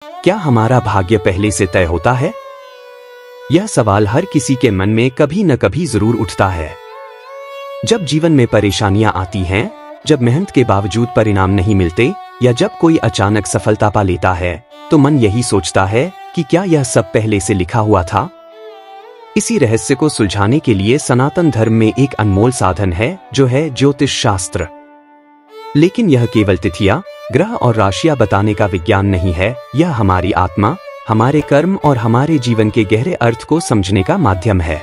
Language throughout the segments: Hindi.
क्या हमारा भाग्य पहले से तय होता है? यह सवाल हर किसी के मन में कभी न कभी जरूर उठता है। जब जीवन में परेशानियां आती हैं, जब मेहनत के बावजूद परिणाम नहीं मिलते या जब कोई अचानक सफलता पा लेता है, तो मन यही सोचता है कि क्या यह सब पहले से लिखा हुआ था? इसी रहस्य को सुलझाने के लिए सनातन धर्म में एक अनमोल साधन है, जो है ज्योतिष शास्त्र। लेकिन यह केवल तिथियां, ग्रह और राशियां बताने का विज्ञान नहीं है। यह हमारी आत्मा, हमारे कर्म और हमारे जीवन के गहरे अर्थ को समझने का माध्यम है।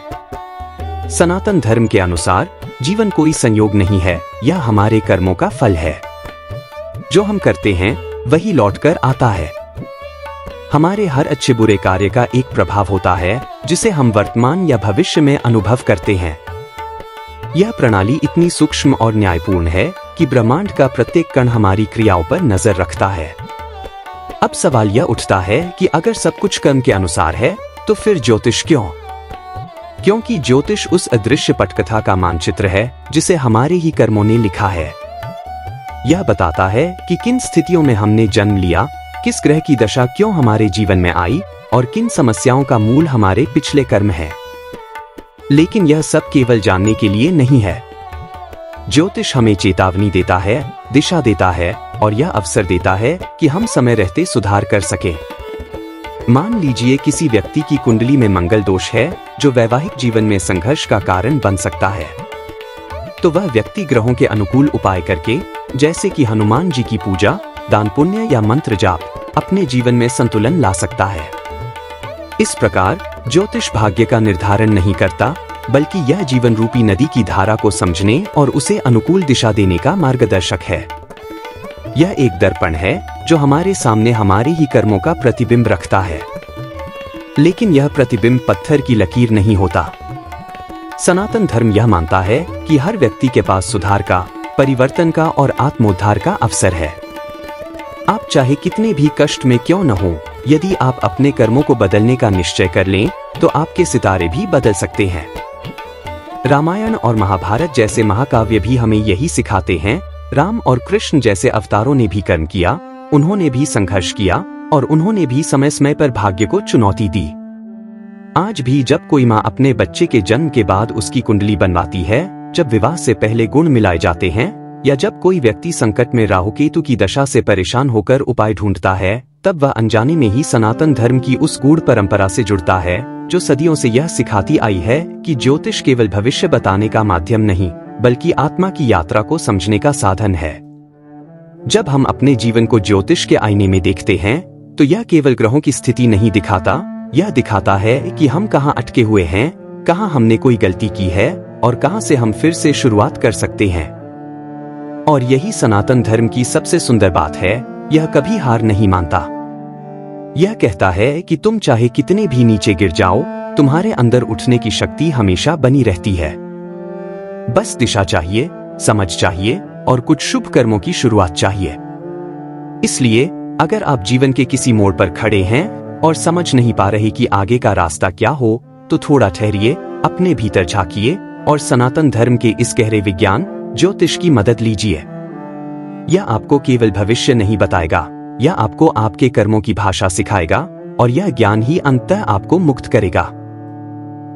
सनातन धर्म के अनुसार जीवन कोई संयोग नहीं है, यह हमारे कर्मों का फल है। जो हम करते हैं वही लौटकर आता है। हमारे हर अच्छे बुरे कार्य का एक प्रभाव होता है, जिसे हम वर्तमान या भविष्य में अनुभव करते हैं। यह प्रणाली इतनी सूक्ष्म और न्यायपूर्ण है कि ब्रह्मांड का प्रत्येक कण हमारी क्रियाओं पर नजर रखता है। अब सवाल यह उठता है कि अगर सब कुछ कर्म के अनुसार है, तो फिर ज्योतिष क्यों? क्योंकि ज्योतिष उस अदृश्य पटकथा का मानचित्र है जिसे हमारे ही कर्मों ने लिखा है। यह बताता है कि किन स्थितियों में हमने जन्म लिया, किस ग्रह की दशा क्यों हमारे जीवन में आई और किन समस्याओं का मूल हमारे पिछले कर्म है। लेकिन यह सब केवल जानने के लिए नहीं है। ज्योतिष हमें चेतावनी देता है, दिशा देता है और यह अवसर देता है कि हम समय रहते सुधार कर सकें। मान लीजिए किसी व्यक्ति की कुंडली में मंगल दोष है, जो वैवाहिक जीवन में संघर्ष का कारण बन सकता है। तो वह व्यक्ति ग्रहों के अनुकूल उपाय करके, जैसे कि हनुमान जी की पूजा, दान पुण्य या मंत्र जाप, अपने जीवन में संतुलन ला सकता है। इस प्रकार ज्योतिष भाग्य का निर्धारण नहीं करता, बल्कि यह जीवन रूपी नदी की धारा को समझने और उसे अनुकूल दिशा देने का मार्गदर्शक है। यह एक दर्पण है जो हमारे सामने हमारे ही कर्मों का प्रतिबिंब रखता है। लेकिन यह प्रतिबिंब पत्थर की लकीर नहीं होता। सनातन धर्म यह मानता है कि हर व्यक्ति के पास सुधार का, परिवर्तन का और आत्मोद्धार का अवसर है। आप चाहे कितने भी कष्ट में क्यों न हो, यदि आप अपने कर्मों को बदलने का निश्चय कर लें, तो आपके सितारे भी बदल सकते हैं। रामायण और महाभारत जैसे महाकाव्य भी हमें यही सिखाते हैं। राम और कृष्ण जैसे अवतारों ने भी कर्म किया, उन्होंने भी संघर्ष किया और उन्होंने भी समय समय पर भाग्य को चुनौती दी। आज भी जब कोई माँ अपने बच्चे के जन्म के बाद उसकी कुंडली बनवाती है, जब विवाह से पहले गुण मिलाए जाते हैं, या जब कोई व्यक्ति संकट में राहु केतु की दशा से परेशान होकर उपाय ढूंढता है, तब वह अनजाने में ही सनातन धर्म की उस गूढ़ परंपरा से जुड़ता है, जो सदियों से यह सिखाती आई है कि ज्योतिष केवल भविष्य बताने का माध्यम नहीं, बल्कि आत्मा की यात्रा को समझने का साधन है। जब हम अपने जीवन को ज्योतिष के आईने में देखते हैं, तो यह केवल ग्रहों की स्थिति नहीं दिखाता, यह दिखाता है कि हम कहाँ अटके हुए हैं, कहाँ हमने कोई गलती की है और कहाँ से हम फिर से शुरुआत कर सकते हैं। और यही सनातन धर्म की सबसे सुंदर बात है, यह कभी हार नहीं मानता। यह कहता है कि तुम चाहे कितने भी नीचे गिर जाओ, तुम्हारे अंदर उठने की शक्ति हमेशा बनी रहती है। बस दिशा चाहिए, समझ चाहिए और कुछ शुभ कर्मों की शुरुआत चाहिए। इसलिए अगर आप जीवन के किसी मोड़ पर खड़े हैं और समझ नहीं पा रहे कि आगे का रास्ता क्या हो, तो थोड़ा ठहरिए, अपने भीतर झांकिए और सनातन धर्म के इस गहरे विज्ञान ज्योतिष की मदद लीजिए। यह आपको केवल भविष्य नहीं बताएगा, यह आपको आपके कर्मों की भाषा सिखाएगा और यह ज्ञान ही अंततः आपको मुक्त करेगा।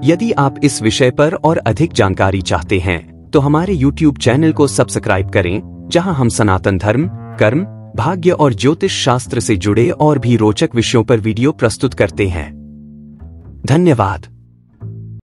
यदि आप इस विषय पर और अधिक जानकारी चाहते हैं, तो हमारे YouTube चैनल को सब्सक्राइब करें, जहां हम सनातन धर्म, कर्म, भाग्य और ज्योतिष शास्त्र से जुड़े और भी रोचक विषयों पर वीडियो प्रस्तुत करते हैं। धन्यवाद।